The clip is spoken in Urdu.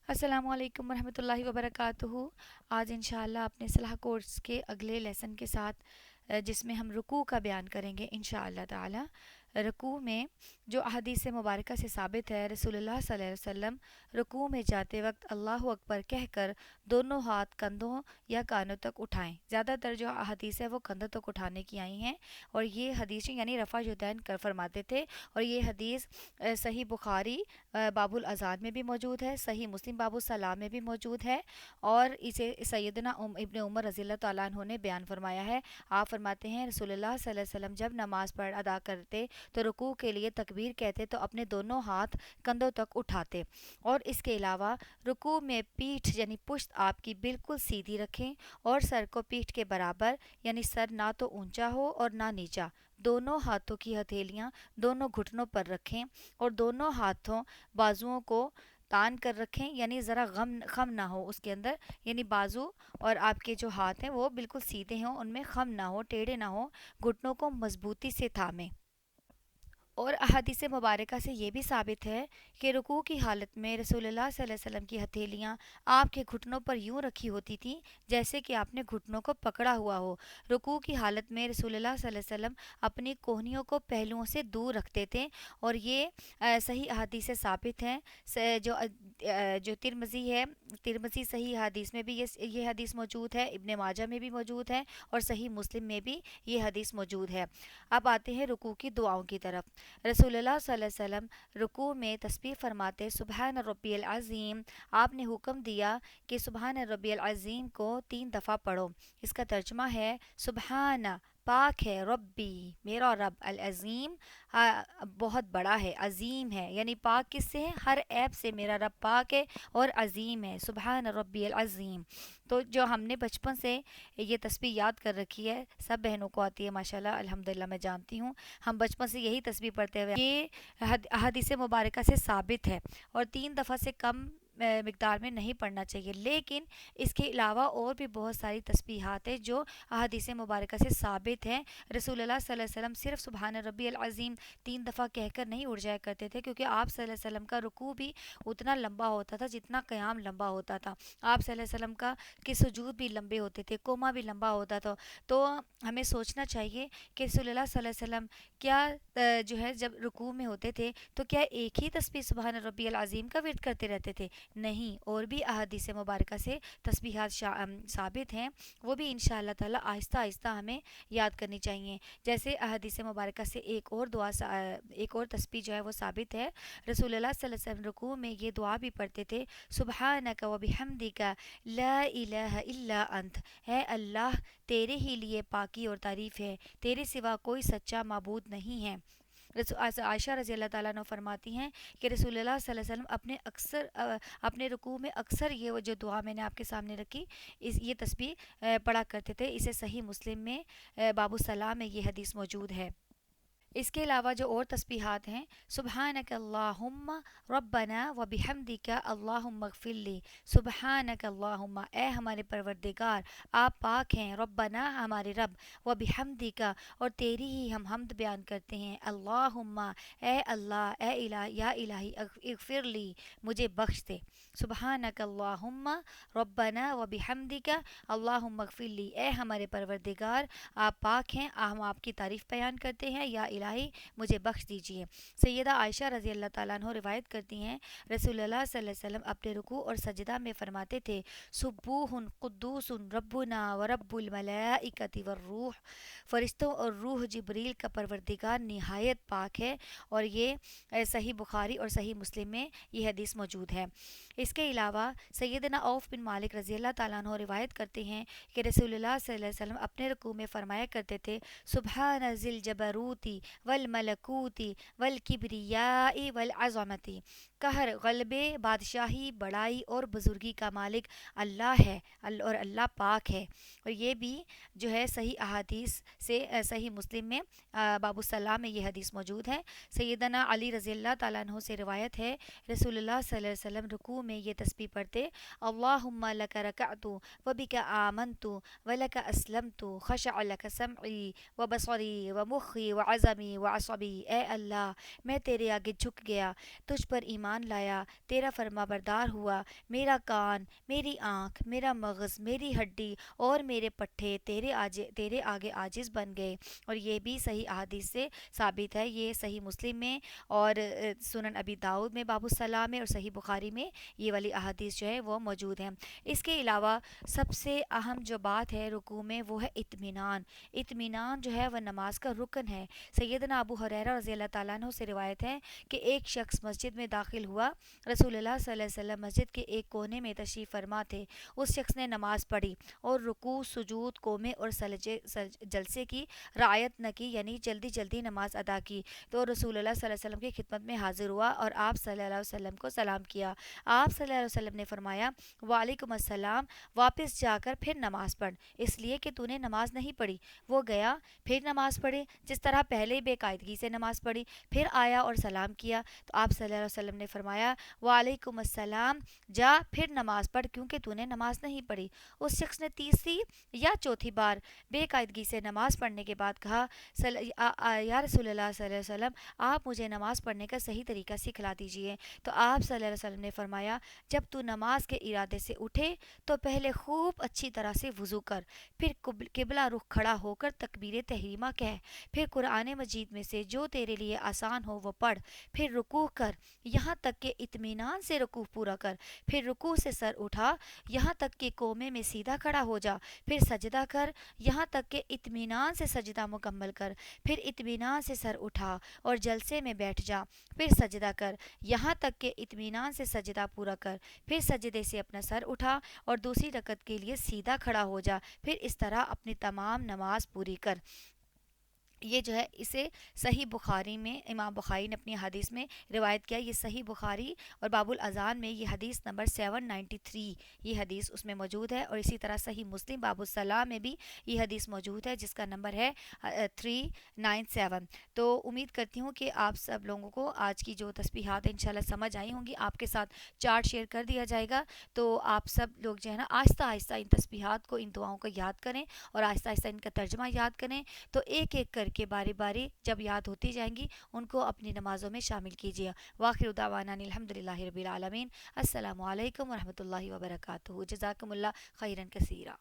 السلام علیکم ورحمۃ اللہ وبرکاتہ۔ آج انشاءاللہ اپنے اصلاح کورس کے اگلے لیسن کے ساتھ جس میں ہم رکوع کا بیان کریں گے انشاءاللہ تعالی۔ رکوع میں جو احادیث مبارکہ سے ثابت ہے، رسول اللہ صلی اللہ علیہ وسلم رکوع میں جاتے وقت اللہ اکبر کہہ کر دونوں ہاتھ کندھوں یا کانوں تک اٹھائیں۔ زیادہ تر جو احادیث ہے وہ کندھوں تک اٹھانے کی آئی ہیں، اور یہ حدیث یعنی رفع یدین کر فرماتے تھے، اور یہ حدیث صحیح بخاری باب الاذان میں بھی موجود ہے، صحیح مسلم باب الصلاۃ میں بھی موجود ہے، اور اسے سیدنا ابن عمر رضی اللہ تعالیٰ عنہ نے بیان فرمایا ہے۔ آپ فرماتے ہیں رسول اللہ صلی اللہ علیہ وسلم جب نماز پڑھ ادا کرتے تو رکوع کے لیے تکبیر کہتے تو اپنے دونوں ہاتھ کندھوں تک اٹھاتے، اور اس کے علاوہ رکوع میں پیٹھ یعنی پشت آپ کی بالکل سیدھی رکھیں، اور سر کو پیٹھ کے برابر یعنی سر نہ تو اونچا ہو اور نہ نیچا، دونوں ہاتھوں کی ہتھیلیاں دونوں گھٹنوں پر رکھیں، اور دونوں ہاتھوں بازوؤں کو تان کر رکھیں، یعنی ذرا غم خم نہ ہو اس کے اندر، یعنی بازو اور آپ کے جو ہاتھ ہیں وہ بالکل سیدھے ہوں، ان میں خم نہ ہو، ٹیڑھے نہ ہو، گھٹنوں کو مضبوطی سے تھامیں۔ اور احادیث مبارکہ سے یہ بھی ثابت ہے کہ رکوع کی حالت میں رسول اللہ صلی اللہ علیہ وسلم کی ہتھیلیاں آپ کے گھٹنوں پر یوں رکھی ہوتی تھیں جیسے کہ آپ نے گھٹنوں کو پکڑا ہوا ہو۔ رکوع کی حالت میں رسول اللہ صلی اللہ علیہ وسلم اپنی کوہنیوں کو پہلوؤں سے دور رکھتے تھے، اور یہ صحیح احادیث سے ثابت ہیں۔ جو ترمذی ہے، ترمذی صحیح حدیث میں بھی یہ حدیث موجود ہے، ابن ماجہ میں بھی موجود ہے، اور صحیح مسلم میں بھی یہ حدیث موجود ہے۔ اب آتے ہیں رکوع کی دعاؤں کی طرف۔ رسول اللہ صلی اللہ علیہ وسلم رکوع میں تسبیح فرماتے سبحان ربی العظیم۔ آپ نے حکم دیا کہ سبحان ربی العظیم کو 3 دفعہ پڑھو۔ اس کا ترجمہ ہے سبحان پاک ہے، ربی میرا رب، العظیم بہت بڑا ہے، عظیم ہے، یعنی پاک کس سے ہے؟ ہر عیب سے میرا رب پاک ہے اور عظیم ہے، سبحان ربی العظیم۔ تو جو ہم نے بچپن سے یہ تسبیح یاد کر رکھی ہے، سب بہنوں کو آتی ہے ماشاءاللہ، الحمدللہ میں جانتی ہوں، ہم بچپن سے یہی تسبیح پڑھتے ہوئے یہ حدیث مبارکہ سے ثابت ہے، اور 3 دفعہ سے کم مقدار میں نہیں پڑھنا چاہیے، لیکن اس کے علاوہ اور بھی بہت ساری تسبیحات ہیں جو احادیث مبارکہ سے ثابت ہیں۔ رسول اللہ صلی اللہ علیہ وسلم صرف سبحان ربی العظیم 3 دفعہ کہہ کر نہیں اٹھ جایا کرتے تھے، کیونکہ آپ صلی اللہ علیہ وسلم کا رکوع بھی اتنا لمبا ہوتا تھا جتنا قیام لمبا ہوتا تھا، آپ صلی اللہ علیہ وسلم کے سجود بھی لمبے ہوتے تھے، قوما بھی لمبا ہوتا تھا۔ تو ہمیں سوچنا چاہیے کہ رسول اللہ صلی اللہ علیہ وسلم کیا جو ہے جب رکوع میں ہوتے تھے تو کیا ایک ہی تسبیح سبحان ربی العظیم کا ورد کرتے رہتے تھے؟ نہیں، اور بھی احادیث مبارکہ سے تسبیحات ثابت ہیں، وہ بھی انشاءاللہ تعالی آہستہ آہستہ ہمیں یاد کرنی چاہیے۔ جیسے احادیث مبارکہ سے ایک اور تسبیح جو ہے وہ ثابت ہے، رسول اللہ صلی اللہ علیہ وسلم رکوع میں یہ دعا بھی پڑھتے تھے سبحانک و بحمدک لا الہ الا انت۔ اے اللہ، تیرے ہی لیے پاکی اور تعریف ہے، تیرے سوا کوئی سچا معبود نہیں ہے۔ عائشہ رضی اللہ تعالیٰ عنہ فرماتی ہیں کہ رسول اللہ صلی اللہ علیہ وسلم اپنے رکوع میں اکثر یہ جو دعا میں نے آپ کے سامنے رکھی یہ تسبیح پڑھا کرتے تھے۔ اسے صحیح مسلم میں باب الصلاۃ میں یہ حدیث موجود ہے۔ اس کے علاوہ جو اور تسبیحات ہیں، سبحانک اللہم ربنا و بحمدک اللہم اغفر لی، سبحانک اللہم، اے ہمارے پروردگار آپ پاک ہیں، ربنا ہمارے رب، و بحمدک اور تیری ہی ہم حمد بیان کرتے ہیں، اللہم اے اللہ، اے الہ یا الہی اغفر لی مجھے بخش دے، سبحانک اللہم ربنا و بحمدک اللہم اغفر لی، اے ہمارے پروردگار آپ پاک ہیں، ہم آپ کی تعریف بیان کرتے ہیں، یا الہی مجھے بخش دیجئے۔ سیدہ عائشہ رضی اللہ تعالیٰ عنہ روایت کرتی ہیں رسول اللہ صلی اللہ علیہ وسلم اپنے رکوع اور سجدہ میں فرماتے تھے سبوح قدوس ربنا و رب الملائکۃ والروح، فرشتوں اور روح جبریل کا پروردگار نہایت پاک ہے، اور یہ صحیح بخاری اور صحیح مسلم میں یہ حدیث موجود ہے۔ اس کے علاوہ سیدنا عوف بن مالک رضی اللہ تعالیٰ عنہ روایت کرتے ہیں کہ رسول اللہ صلی اللہ علیہ وسلم اپنے رکوع میں فرمایا کرتے تھے سبحان ذی الجبروت والملکوت والکبریاء والعظمت، قہر، غلبے، بادشاہی، بڑائی اور بزرگی کا مالک اللہ ہے، اور اللہ پاک ہے۔ اور یہ بھی جو ہے صحیح احادیث سے صحیح مسلم میں باب الصلاۃ میں یہ حدیث موجود ہے۔ سیدنا علی رضی اللہ تعالیٰ عنہ سے روایت ہے رسول اللہ صلی اللہ علیہ وسلم رکوع میں یہ تسبیح پڑھتے اللہم لک رکعت وبک آمنت ولک اسلمت خشع لک سمعی وبصری ومخی وعظمی سمی و عصبی، اے اللہ میں تیرے آگے جھک گیا، تجھ پر ایمان لایا، تیرا فرما بردار ہوا، میرا کان، میری آنکھ، میرا مغز، میری ہڈی اور میرے پٹھے تیرے آگے عاجز بن گئے۔ اور یہ بھی صحیح احادیث سے ثابت ہے، یہ صحیح مسلم میں اور سنن ابی داؤد میں باب السلام میں اور صحیح بخاری میں یہ والی احادیث جو ہے وہ موجود ہیں۔ اس کے علاوہ سب سے اہم جو بات ہے رکوع میں وہ ہے اطمینان۔ اطمینان جو ہے وہ نماز کا رکن ہے۔ سیدنا ابو ہریرہ رضی اللہ تعالیٰ عنہ سے روایت ہے کہ ایک شخص مسجد میں داخل ہوا، رسول اللہ صلی اللہ علیہ وسلم مسجد کے ایک کونے میں تشریف فرما تھے۔ اس شخص نے نماز پڑھی اور رکوع، سجود، قومے اور جلسے کی رعایت نہ کی، یعنی جلدی جلدی نماز ادا کی، تو رسول اللہ صلی اللہ علیہ وسلم کی خدمت میں حاضر ہوا اور آپ صلی اللہ علیہ وسلم کو سلام کیا۔ آپ صلی اللہ علیہ وسلم نے فرمایا وعلیکم السلام، واپس جا کر پھر نماز پڑھ، اس لیے کہ تو نے نماز نہیں پڑھی۔ وہ گیا، پھر نماز پڑھی جس طرح پہلے بے قاعدگی سے نماز پڑھی، پھر آیا اور سلام کیا، تو آپ صلی اللہ علیہ وسلم نے فرمایا وعلیکم السلام، جا پھر نماز پڑھ کیونکہ تو نے نماز نہیں پڑھی۔ اس شخص نے تیسری یا چوتھی بار بے قاعدگی سے نماز پڑھنے کے بعد کہا یا رسول اللہ صلی اللہ علیہ وسلم، آپ مجھے نماز پڑھنے کا صحیح طریقہ سکھلا دیجئے۔ تو آپ صلی اللہ علیہ وسلم نے فرمایا جب تو نماز کے ارادے سے اٹھے تو پہلے خوب اچھی طرح سے وضو کر، پھر قبلہ رخ کھڑا ہو کر تکبیر تحریمہ کہہ، پھر قرآن مجید میں سے جو تیرے لیے آسان ہو وہ پڑھ، پھر رکوع کر یہاں تک کہ اطمینان سے رکوع پورا کر، پھر رکوع سے سر اٹھا یہاں تک کہ قومے میں سیدھا کھڑا ہو جا، پھر سجدہ کر یہاں تک کہ اطمینان سے سجدہ مکمل کر، پھر اطمینان سے سر اٹھا اور جلسے میں بیٹھ جا، پھر سجدہ کر یہاں تک کہ اطمینان سے سجدہ پورا کر، پھر سجدے سے اپنا سر اٹھا اور دوسری رکعت کے لیے سیدھا کھڑا ہو جا، پھر اس طرح اپنی تمام نماز پوری کر۔ یہ جو ہے اسے صحیح بخاری میں امام بخاری نے اپنی حدیث میں روایت کیا، یہ صحیح بخاری اور باب الاذان میں یہ حدیث نمبر 793 یہ حدیث اس میں موجود ہے، اور اسی طرح صحیح مسلم باب الصلاۃ میں بھی یہ حدیث موجود ہے جس کا نمبر ہے 397۔ تو امید کرتی ہوں کہ آپ سب لوگوں کو آج کی جو تسبیحات ہیں انشاءاللہ سمجھ آئی ہوں گی۔ آپ کے ساتھ چارٹ شیئر کر دیا جائے گا، تو آپ سب لوگ جو ہے نا آہستہ آہستہ ان تسبیحات کو، ان دعاؤں کو یاد کریں اور آہستہ آہستہ ان کا ترجمہ یاد کریں، تو ایک ایک کر کے باری باری جب یاد ہوتی جائیں گی ان کو اپنی نمازوں میں شامل کیجیے۔ واخر دعوانا الحمدللہ رب العالمین۔ السلام علیکم ورحمۃ اللہ وبرکاتہ۔ جزاکم اللہ خیرا کثیرا۔